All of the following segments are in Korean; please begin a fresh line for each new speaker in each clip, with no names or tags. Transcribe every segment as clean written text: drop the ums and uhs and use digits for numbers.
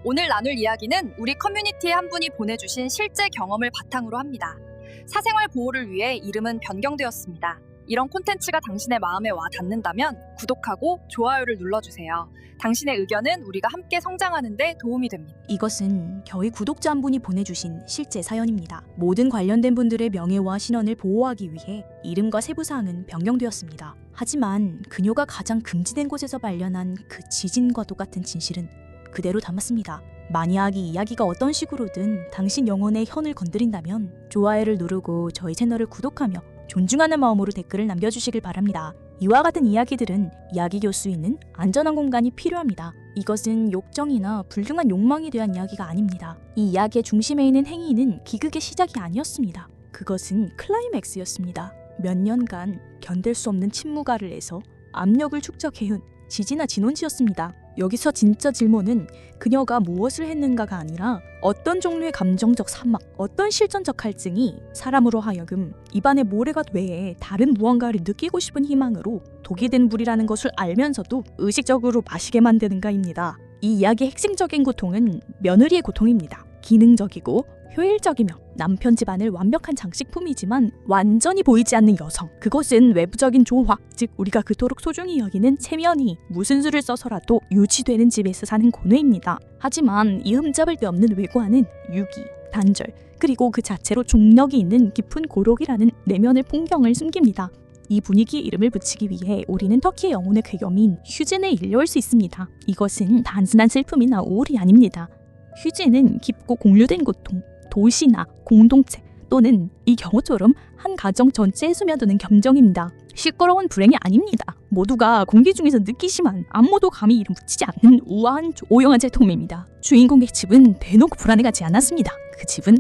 오늘 나눌 이야기는 우리 커뮤니티의 한 분이 보내주신 실제 경험을 바탕으로 합니다. 사생활 보호를 위해 이름은 변경되었습니다. 이런 콘텐츠가 당신의 마음에 와 닿는다면 구독하고 좋아요를 눌러주세요. 당신의 의견은 우리가 함께 성장하는 데 도움이 됩니다.
이것은 저희 구독자 한 분이 보내주신 실제 사연입니다. 모든 관련된 분들의 명예와 신원을 보호하기 위해 이름과 세부사항은 변경되었습니다. 하지만 그녀가 가장 금지된 곳에서 발견한 그 지진과 똑같은 진실은 그대로 담았습니다. 만약 이 이야기가 어떤 식으로든 당신 영혼의 현을 건드린다면 좋아요를 누르고 저희 채널을 구독하며 존중하는 마음으로 댓글을 남겨주시길 바랍니다. 이와 같은 이야기들은 이야기 교수 있는 안전한 공간이 필요합니다. 이것은 욕정이나 불등한 욕망에 대한 이야기가 아닙니다. 이 이야기의 중심에 있는 행위는 기극의 시작이 아니었습니다. 그것은 클라이맥스였습니다. 몇 년간 견딜 수 없는 침묵아를 내서 압력을 축적해온 지지나 진원지였습니다. 여기서 진짜 질문은 그녀가 무엇을 했는가가 아니라 어떤 종류의 감정적 사막, 어떤 실존적 갈증이 사람으로 하여금 입안의 모래밭 외에 다른 무언가를 느끼고 싶은 희망으로 독이 된 물이라는 것을 알면서도 의식적으로 마시게 만드는가입니다. 이 이야기의 핵심적인 고통은 며느리의 고통입니다. 기능적이고 효율적이며 남편 집안을 완벽한 장식품이지만 완전히 보이지 않는 여성, 그것은 외부적인 조화, 즉 우리가 그토록 소중히 여기는 체면이 무슨 수를 써서라도 유지되는 집에서 사는 고뇌입니다. 하지만 이 흠잡을 데 없는 외관은 유기, 단절, 그리고 그 자체로 종력이 있는 깊은 고록이라는 내면의 풍경을 숨깁니다. 이 분위기에 이름을 붙이기 위해 우리는 터키의 영혼의 괴염인 휴젠에 일려올 수 있습니다. 이것은 단순한 슬픔이나 우울이 아닙니다. 휴젠은 깊고 공유된 고통, 도시나 공동체 또는 이 경우처럼 한 가정 전체에 스며드는 감정입니다. 시끄러운 불행이 아닙니다. 모두가 공기 중에서 느끼지만 아무도 감히 이름 붙이지 않는 우아한 조용한 재통매입니다. 주인공의 집은 대놓고 불안해가지 않았습니다. 그 집은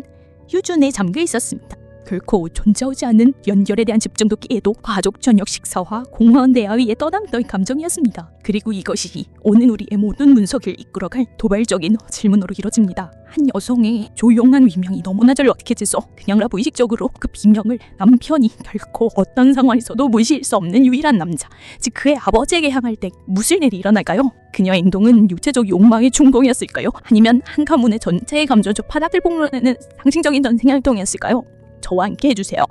휴전에 잠겨 있었습니다. 결코 존재하지 않는 연결에 대한 집중도끼에도 가족 저녁 식사와 공허한 대화 위에 떠당떠인 감정이었습니다. 그리고 이것이 오는 우리의 모든 문석을 이끌어갈 도발적인 질문으로 이뤄집니다. 한 여성의 조용한 위명이 너무나 절박해져서 그냥라 무의식적으로 그 비명을 남편이 결코 어떤 상황에서도 무시할 수 없는 유일한 남자, 즉 그의 아버지에게 향할 때 무슨 일이 일어날까요? 그녀의 행동은 육체적 욕망의 충동이었을까요? 아니면 한 가문의 전체의 감정적 파닥을 폭로하는 상징적인 전생 활동이었을까요? 저와 함께 해주세요.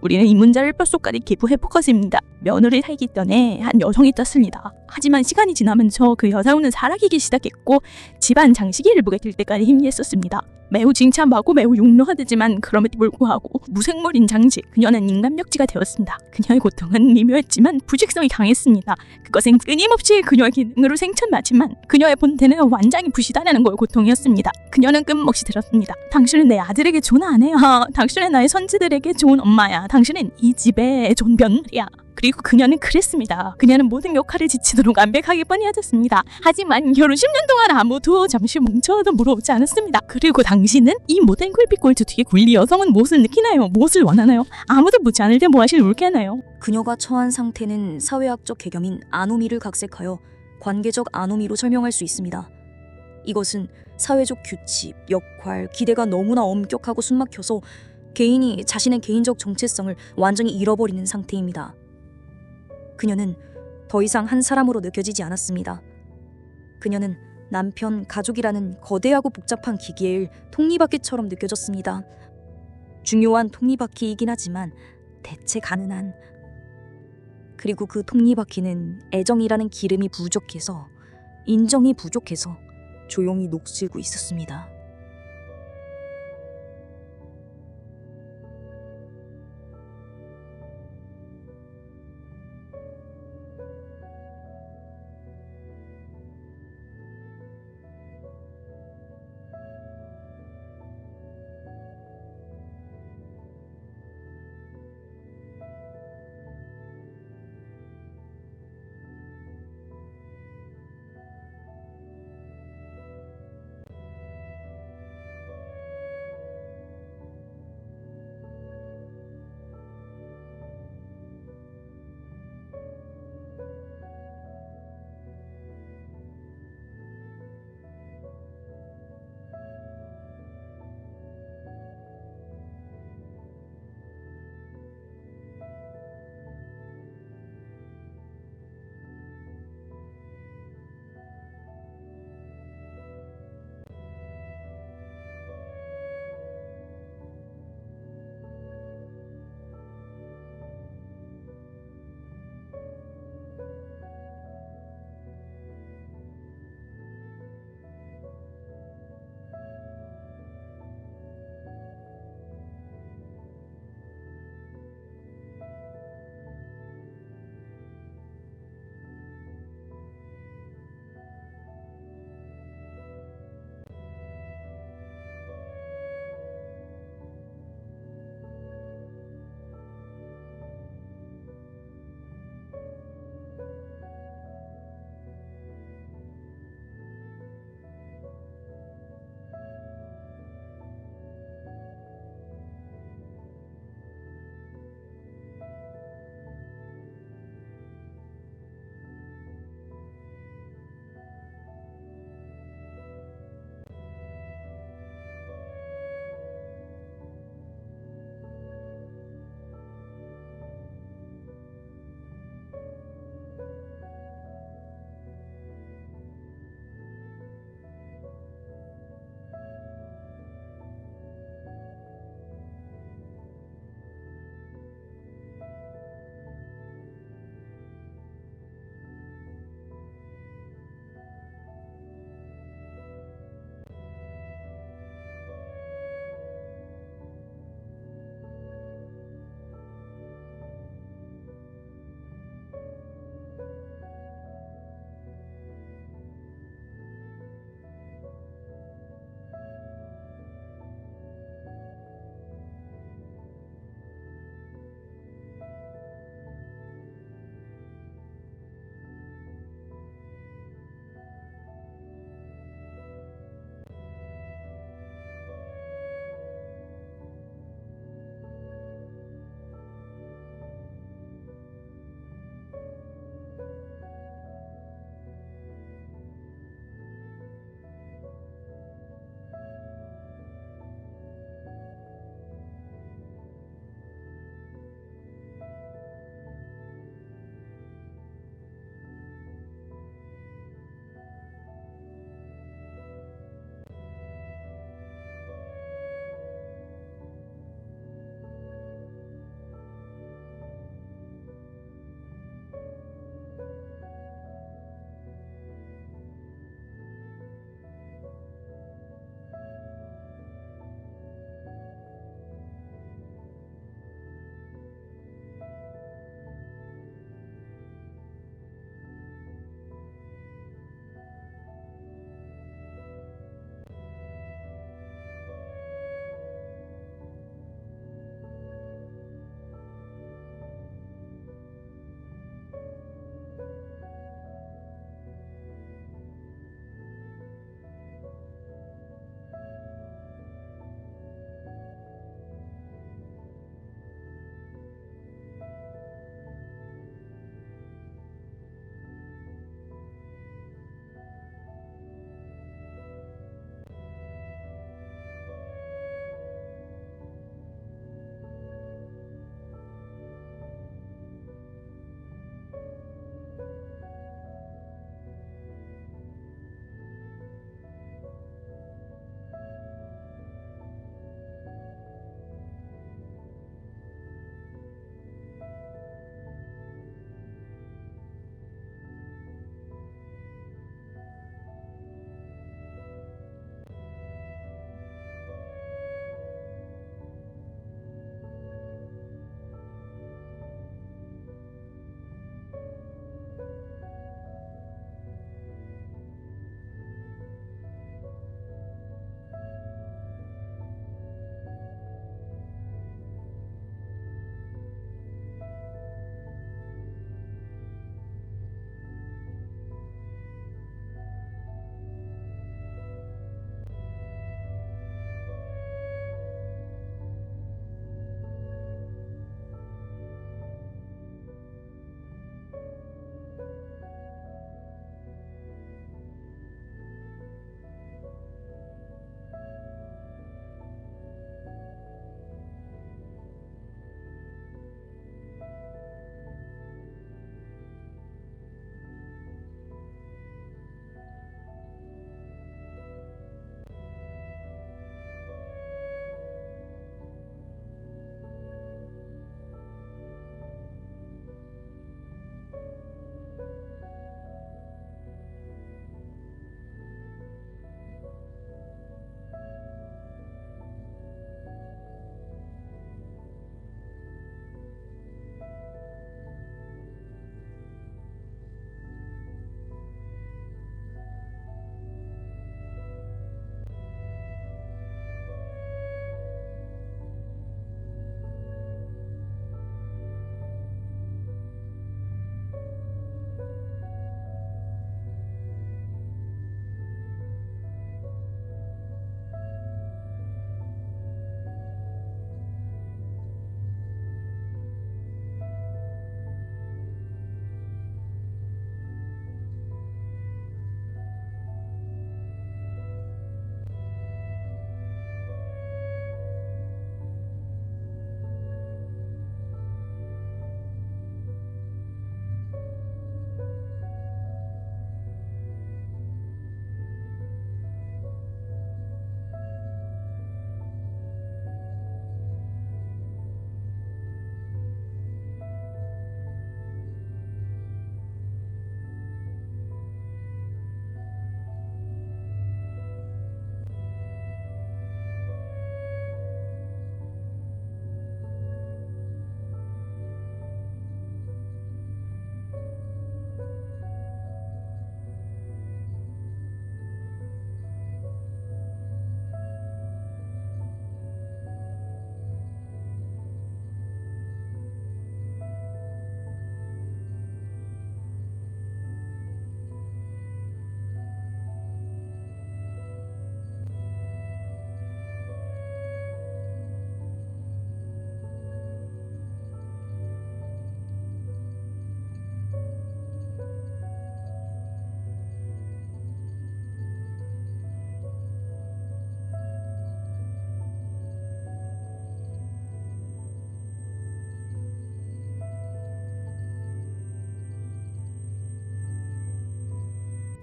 우리는 이 문제를 뼛속까지 기부해포커스입니다. 며느리를 살기 전에 한 여성이 떴습니다. 하지만 시간이 지나면서 그 여성은 사라지기 시작했고 집안 장식의 일부가 될 때까지 희미했었습니다. 매우 칭찬받고 매우 용로하지만 그럼에도 불구하고 무생물인 장식, 그녀는 인간벽지가 되었습니다. 그녀의 고통은 미묘했지만 부직성이 강했습니다. 그것은 끊임없이 그녀의 기능으로 생천나지만 그녀의 본태는 완전히 부시다라는 걸 고통이었습니다. 그녀는 끝없이 들었습니다. 당신은 내 아들에게 좋은 아내야. 당신은 나의 선지들에게 좋은 엄마야. 당신은 이 집의 좋은 며느리야. 그리고 그녀는 그랬습니다. 그녀는 모든 역할을 지치도록 완벽하게 뻔히하였습니다. 하지만 결혼 10년 동안 아무도 잠시 멈춰도 물어보지 않았습니다. 그리고 당신은 이 모든 굴빛골드 뒤에 굴리 여성은 무엇을 느끼나요? 무엇을 원하나요? 아무도 묻지 않을 때 무엇을 울게나요?
그녀가 처한 상태는 사회학적 개념인 아노미를 각색하여 관계적 아노미로 설명할 수 있습니다. 이것은 사회적 규칙, 역할, 기대가 너무나 엄격하고 숨막혀서 개인이 자신의 개인적 정체성을 완전히 잃어버리는 상태입니다. 그녀는 더 이상 한 사람으로 느껴지지 않았습니다. 그녀는 남편, 가족이라는 거대하고 복잡한 기계의 톱니바퀴처럼 느껴졌습니다. 중요한 톱니바퀴이긴 하지만 대체 가능한, 그리고 그 톱니바퀴는 애정이라는 기름이 부족해서, 인정이 부족해서 조용히 녹슬고 있었습니다.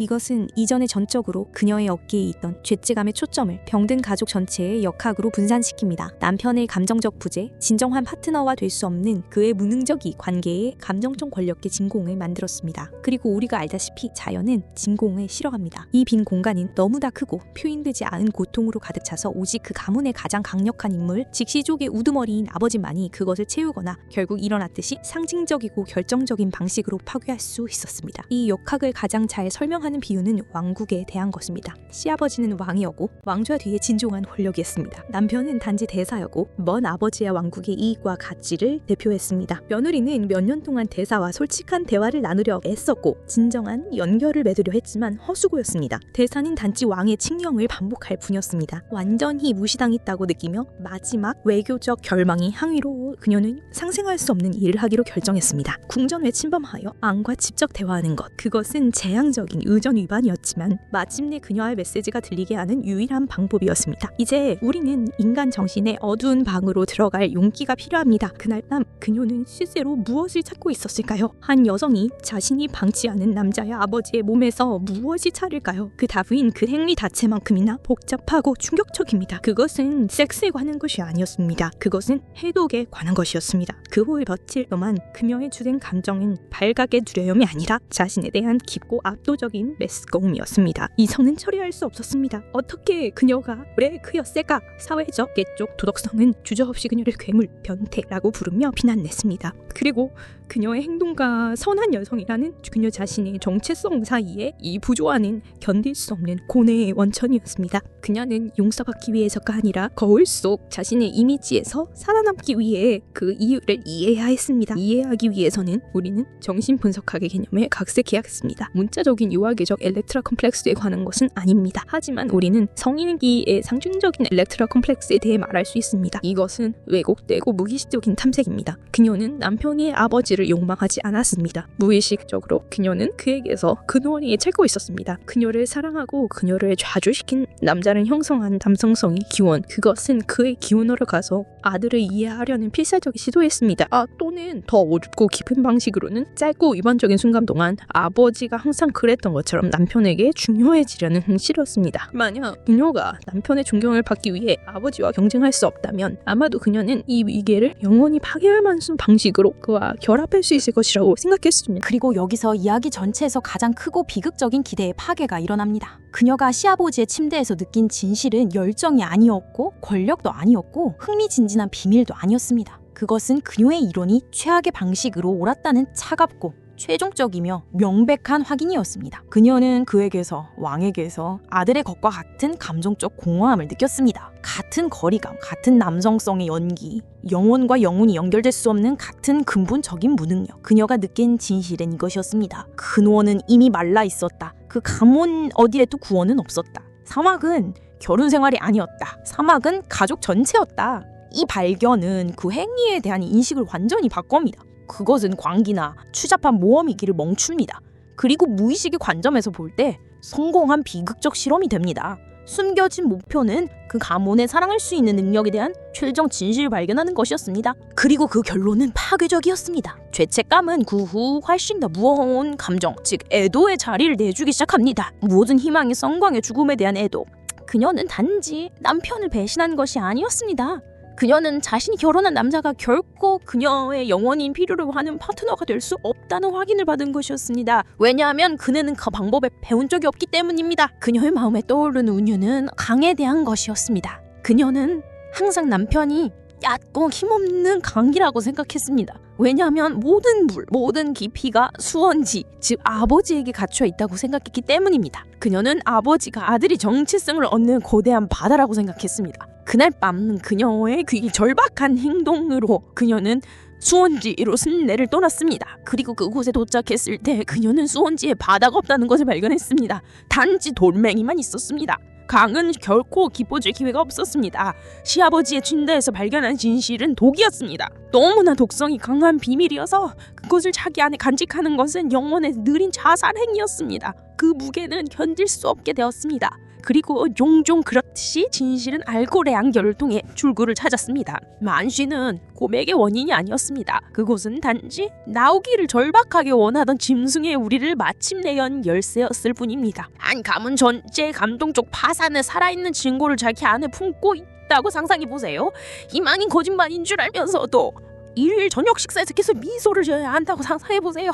이것은 이전에 전적으로 그녀의 어깨에 있던 죄책감의 초점을 병든 가족 전체의 역학으로 분산시킵니다. 남편의 감정적 부재, 진정한 파트너와 될 수 없는 그의 무능적 이 관계에 감정적 권력의 진공을 만들었습니다. 그리고 우리가 알다시피 자연은 진공을 싫어합니다. 이 빈 공간은 너무나 크고 표현되지 않은 고통으로 가득 차서 오직 그 가문의 가장 강력한 인물, 즉 시족의 우두머리인 아버지만이 그것을 채우거나 결국 일어났듯이 상징적이고 결정적인 방식으로 파괴할 수 있었습니다. 이 역학을 가장 잘 설명하는 비유는 왕국에 대한 것입니다. 시아버지는 왕이었고 왕좌 뒤에 진종한 권력이었습니다. 남편은 단지 대사였고 먼 아버지의 왕국의 이익과 가치를 대표했습니다. 며느리는 몇 년 동안 대사와 솔직한 대화를 나누려 애썼고 진정한 연결을 맺으려 했지만 헛수고였습니다. 대사는 단지 왕의 칙령을 반복할 뿐이었습니다. 완전히 무시당했다고 느끼며 마지막 외교적 결망이 항의로 그녀는 상생할 수 없는 일을 하기로 결정했습니다. 궁전에 침범하여 왕과 직접 대화하는 것. 그것은 재앙적인 의전 위반이었지만 마침내 그녀의 메시지가 들리게 하는 유일한 방법이었습니다. 이제 우리는 인간 정신의 어두운 방으로 들어갈 용기가 필요합니다. 그날 밤 그녀는 실제로 무엇을 찾고 있었을까요? 한 여성이 자신이 방치하는 남자의 아버지의 몸에서 무엇이 차릴까요? 그 답은 그 행위 자체만큼이나 복잡하고 충격적입니다. 그것은 섹스에 관한 것이 아니었습니다. 그것은 해독에 관한 것이었습니다. 그 후에 며칠 동안 그녀의 주된 감정은 발각의 두려움이 아니라 자신에 대한 깊고 압도적인 메스꺼움이었습니다. 이성은 처리할 수 없었습니다. 어떻게 그녀가 왜 그였을까? 사회적, 계적, 도덕성은 주저없이 그녀를 괴물, 변태라고 부르며 비난했습니다. 그리고 그녀의 행동과 선한 여성이라는 그녀 자신의 정체성 사이에 이 부조화는 견딜 수 없는 고뇌의 원천이었습니다. 그녀는 용서받기 위해서가 아니라 거울 속 자신의 이미지에서 살아남기 위해 그 이유를 이해해야 했습니다. 이해하기 위해서는 우리는 정신분석학의 개념을 각색해야 했습니다. 문자적인 유아계적 엘렉트라 컴플렉스에 관한 것은 아닙니다. 하지만 우리는 성인기의 상징적인 엘렉트라 컴플렉스에 대해 말할 수 있습니다. 이것은 왜곡되고 무기식적인 탐색입니다. 그녀는 남편의 아버지를 욕망하지 않았습니다. 무의식적으로 그녀는 그에게서 근원이 찾고 있었습니다. 그녀를 사랑하고 그녀를 좌주시킨 남자를 형성한 남성성의 기원, 그것은 그의 기원으로 가서 아들을 이해하려는 필사적인 시도였습니다. 또는 더 어둡고 깊은 방식으로는 짧고 위반적인 순간 동안 아버지가 항상 그랬던 것처럼 남편에게 중요해지려는 행실이었습니다. 만약 그녀가 남편의 존경을 받기 위해 아버지와 경쟁할 수 없다면 아마도 그녀는 이 위계를 영원히 파괴할 만한 방식으로 그와 결합할 수 있을 것이라고 생각했습니다.
그리고 여기서 이야기 전체에서 가장 크고 비극적인 기대의 파괴가 일어납니다. 그녀가 시아버지의 침대에서 느낀 진실은 열정이 아니었고 권력도 아니었고 흥미진진한 비밀도 아니었습니다. 그것은 그녀의 이론이 최악의 방식으로 옳았다는 차갑고 최종적이며 명백한 확인이었습니다. 그녀는 그에게서, 왕에게서 아들의 것과 같은 감정적 공허함을 느꼈습니다. 같은 거리감, 같은 남성성의 연기, 영혼과 영혼이 연결될 수 없는 같은 근본적인 무능력. 그녀가 느낀 진실은 이것이었습니다. 근원은 이미 말라 있었다. 그 가문 어디에도 구원은 없었다. 사막은 결혼 생활이 아니었다. 사막은 가족 전체였다. 이 발견은 그 행위에 대한 인식을 완전히 바꿉니다. 그것은 광기나 추잡한 모험이기를 멈춥니다. 그리고 무의식의 관점에서 볼 때 성공한 비극적 실험이 됩니다. 숨겨진 목표는 그 가문에 사랑할 수 있는 능력에 대한 최종 진실을 발견하는 것이었습니다. 그리고 그 결론은 파괴적이었습니다. 죄책감은 그 후 훨씬 더 무거운 감정, 즉 애도의 자리를 내주기 시작합니다. 모든 희망의 성광의 죽음에 대한 애도. 그녀는 단지 남편을 배신한 것이 아니었습니다. 그녀는 자신이 결혼한 남자가 결코 그녀의 영원히 필요로 하는 파트너가 될 수 없다는 확인을 받은 것이었습니다. 왜냐하면 그녀는 그 방법에 배운 적이 없기 때문입니다. 그녀의 마음에 떠오르는 운유는 강에 대한 것이었습니다. 그녀는 항상 남편이 얕고 힘없는 강이라고 생각했습니다. 왜냐하면 모든 물, 모든 깊이가 수원지, 즉 아버지에게 갇혀 있다고 생각했기 때문입니다. 그녀는 아버지가 아들이 정체성을 얻는 거대한 바다라고 생각했습니다. 그날 밤 그녀의 그 절박한 행동으로 그녀는 수원지로 순례를 떠났습니다. 그리고 그곳에 도착했을 때 그녀는 수원지에 바다가 없다는 것을 발견했습니다. 단지 돌멩이만 있었습니다. 강은 결코 깊어질 기회가 없었습니다. 시아버지의 침대에서 발견한 진실은 독이었습니다. 너무나 독성이 강한 비밀이어서 그것을 자기 안에 간직하는 것은 영혼의 느린 자살 행위였습니다. 그 무게는 견딜 수 없게 되었습니다.
그리고 종종 그렇듯이 진실은 알코올의 안결을 통해 출구를 찾았습니다. 만취는 고백의 원인이 아니었습니다. 그곳은 단지 나오기를 절박하게 원하던 짐승의 우리를 마침내 연 열쇠였을 뿐입니다. 안감은 전체 감동적 파산에 살아있는 증거를 자기 안에 품고 있다고 상상해보세요. 희망인 거짓말인 줄 알면서도 일요일 저녁 식사에서 계속 미소를 지어야 한다고 상상해보세요.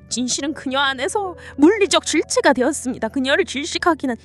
진실은 그녀 안에서 물리적 질체가 되었습니다. 그녀를 질식시키는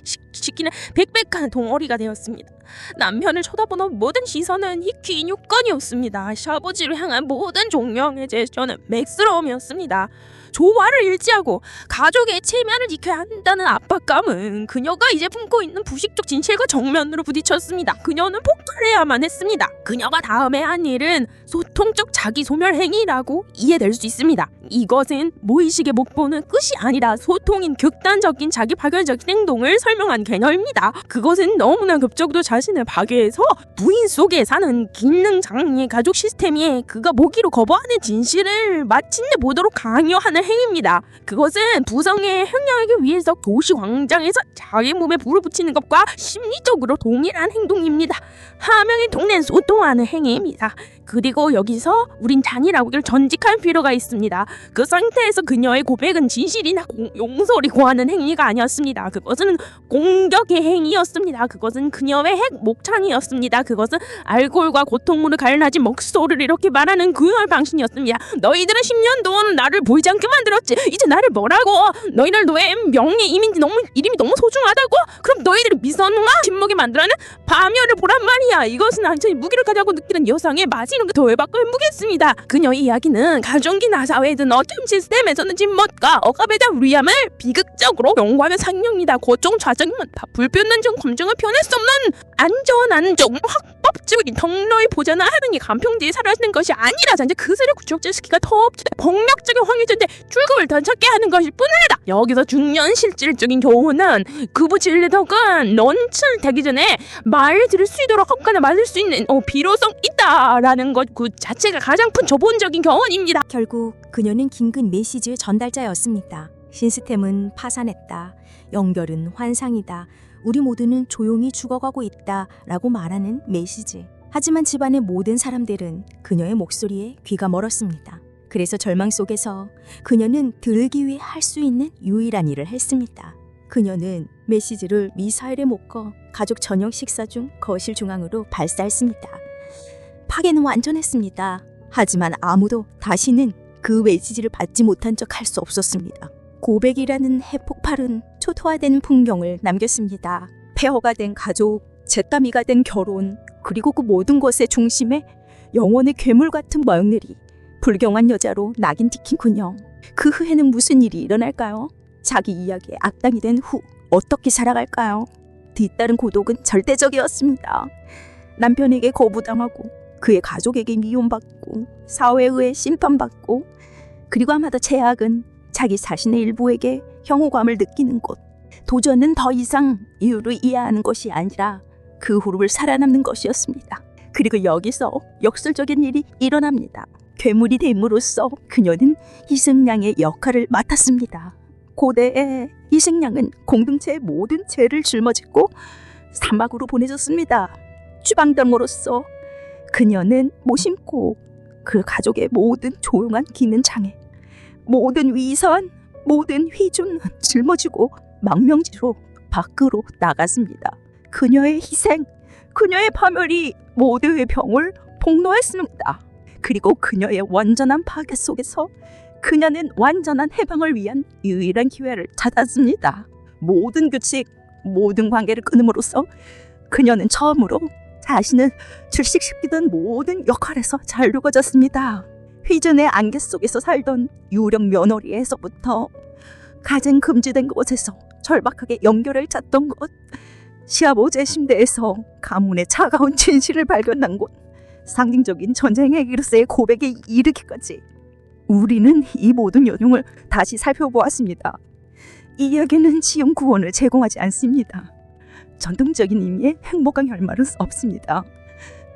백백한 덩어리가 되었습니다. 남편을 쳐다보는 모든 시선은 희귀인 요건이었습니다. 샤버지를 향한 모든 존경의 제스처는 맥스러움이었습니다. 조화를 일치하고 가족의 체면을 지켜야 한다는 압박감은 그녀가 이제 품고 있는 부식적 진실과 정면으로 부딪혔습니다. 그녀는 폭발해야만 했습니다. 그녀가 다음에 한 일은 소통적 자기 소멸 행위라고 이해될 수 있습니다. 이것은 무의식의 목표는 끝이 아니라 소통인 극단적인 자기 파괴적인 행동을 설명한 개념입니다. 그것은 너무나 급적으로 자신을 파괴해서 부인 속에 사는 기능장애 가족 시스템이 그가 모기로 거부하는 진실을 마침내 보도록 강요하는 행위입니다. 그것은 부성의 행위하기 위해서 도시 광장에서 자기 몸에 불을 붙이는 것과 심리적으로 동일한 행동입니다. 하명이 동낸 소통하는 행위입니다. 그리고 여기서 우린 잔인하기를 전직할 필요가 있습니다. 그 상태에서 그녀의 고백은 진실이나 용서를 구하는 행위가 아니었습니다. 그것은 공격의 행위였습니다. 그것은 그녀의 핵 목창이었습니다. 그것은 알코올과 고통으로 갈라진 목소리를 이렇게 말하는 그녀의 방식이었습니다. 너희들은 10년 동안 나를 보이지 않게 만들었지. 이제 나를 뭐라고? 너희들 너의 명예 이름이 너무 소중하다고? 그럼 너희들이 미선과 침묵에 만들어낸 파멸을 보란 말이야. 이것은 완전히 무기를 가지고 느끼는 여성의 맛이 이런 게 더 외박과 행복했습니다. 그녀의 이야기는 가정기나 사회든 어떤 시스템에서는 침묵과 억압에 대한 위험을 비극적으로 연구하며 상용이다. 고통 좌정이면 다 불변난적 감정을 표현할 수 없는 안전 확법적인 통로의 보장을 하는 게 간평지에 사라지는 것이 아니라 단지 그들의 구축제시키가 더 폭력적인 황유전대 출구를 더 찾게 하는 것일 뿐이다. 여기서 중요한 실질적인 교훈은 그부 진리덕은 넌출되기 전에 말을 들을 수 있도록 헛간을 맞을 수 있는 필요성 있다라는 것 그 자체가 가장 큰 저본적인 교훈입니다.
결국 그녀는 긴급 메시지의 전달자였습니다. 시스템은 파산했다. 연결은 환상이다. 우리 모두는 조용히 죽어가고 있다 라고 말하는 메시지. 하지만 집안의 모든 사람들은 그녀의 목소리에 귀가 멀었습니다. 그래서 절망 속에서 그녀는 들기 위해 할 수 있는 유일한 일을 했습니다. 그녀는 메시지를 미사일에 묶어 가족 저녁 식사 중 거실 중앙으로 발사했습니다. 파괴는 완전했습니다. 하지만 아무도 다시는 그 메시지를 받지 못한 척 할 수 없었습니다. 고백이라는 핵폭발은 초토화된 풍경을 남겼습니다. 폐허가 된 가족, 잿더미가 된 결혼, 그리고 그 모든 것의 중심에 영혼의 괴물 같은 며느리, 불경한 여자로 낙인 찍힌 그녀. 그 후에는 무슨 일이 일어날까요? 자기 이야기에 악당이 된 후 어떻게 살아갈까요? 뒤따른 고독은 절대적이었습니다. 남편에게 거부당하고 그의 가족에게 미움받고 사회에 의해 심판받고 그리고 아마도 최악은 자기 자신의 일부에게 혐오감을 느끼는 것. 도전은 더 이상 이유를 이해하는 것이 아니라 그 후를 살아남는 것이었습니다. 그리고 여기서 역설적인 일이 일어납니다. 괴물이 됨으로써 그녀는 희생양의 역할을 맡았습니다. 고대의 희생양은 공동체의 모든 죄를 짊어지고 사막으로 보내졌습니다. 주방장으로서 그녀는 모심고 그 가족의 모든 조용한 기능 장애, 모든 위선, 모든 휘준을 짊어지고 망명지로 밖으로 나갔습니다. 그녀의 희생, 그녀의 파멸이 모두의 병을 폭로했습니다. 그리고 그녀의 완전한 파괴 속에서 그녀는 완전한 해방을 위한 유일한 기회를 찾았습니다. 모든 규칙, 모든 관계를 끊음으로써 그녀는 처음으로 자신을 출식시키던 모든 역할에서 자유로워졌습니다. 휘준의 안개 속에서 살던 유령 며느리에서부터 가장 금지된 곳에서 절박하게 연결을 찾던 곳, 시아버지의 침대에서 가문의 차가운 진실을 발견한 곳, 상징적인 전쟁의 기르스의 고백에 이르기까지 우리는 이 모든 연용을 다시 살펴보았습니다. 이 이야기는 지용 구원을 제공하지 않습니다. 전통적인 의미의 행복한 결말은 없습니다.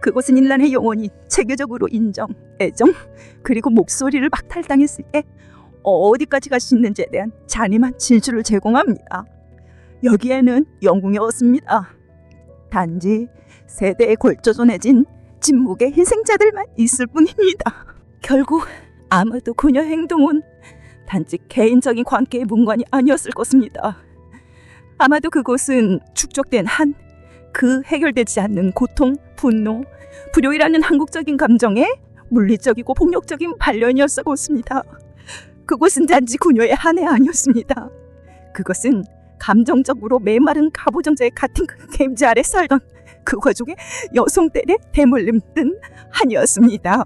그것은 인간의 영혼이 체계적으로 인정, 애정, 그리고 목소리를 박탈당했을 때 어디까지 갈 수 있는지에 대한 잔인한 진술을 제공합니다.
여기에는 영웅이 없습니다. 단지 세대에 걸쳐 전해진 침묵의 희생자들만 있을 뿐입니다. 결국 아마도 그녀 행동은 단지 개인적인 관계의 문관이 아니었을 것입니다. 아마도 그것은 축적된 한 그 해결되지 않는 고통, 분노, 불효이라는 한국적인 감정의 물리적이고 폭력적인 발현이었을 것입니다. 그것은 단지 그녀의 한 해 아니었습니다. 그것은 감정적으로 메마른 가부장자의 같은 겜지 아래 살던 그 가족의 여성들의 대물림 든 한이었습니다.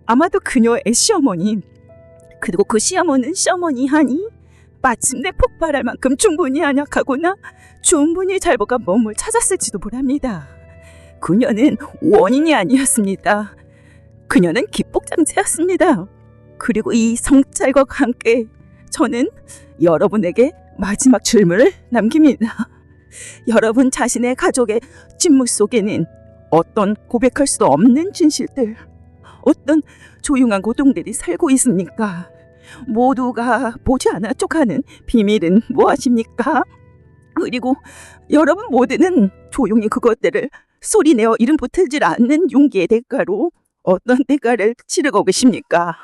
아마도 그녀의 시어머니, 그리고 그 시어머니는 시어머니 하니 마침내 폭발할 만큼 충분히 안약하거나 충분히 잘못한 몸을 찾았을지도 모릅니다. 그녀는 원인이 아니었습니다. 그녀는 기폭장치였습니다. 그리고 이 성찰과 함께 저는 여러분에게 마지막 질문을 남깁니다. 여러분 자신의 가족의 침묵 속에는 어떤 고백할 수 없는 진실들, 어떤 조용한 고통들이 살고 있습니까? 모두가 보지 않아 쪽하는 비밀은 무엇입니까? 그리고 여러분 모두는 조용히 그것들을 소리내어 이름 붙이질 않는 용기의 대가로 어떤 대가를 치르고 계십니까?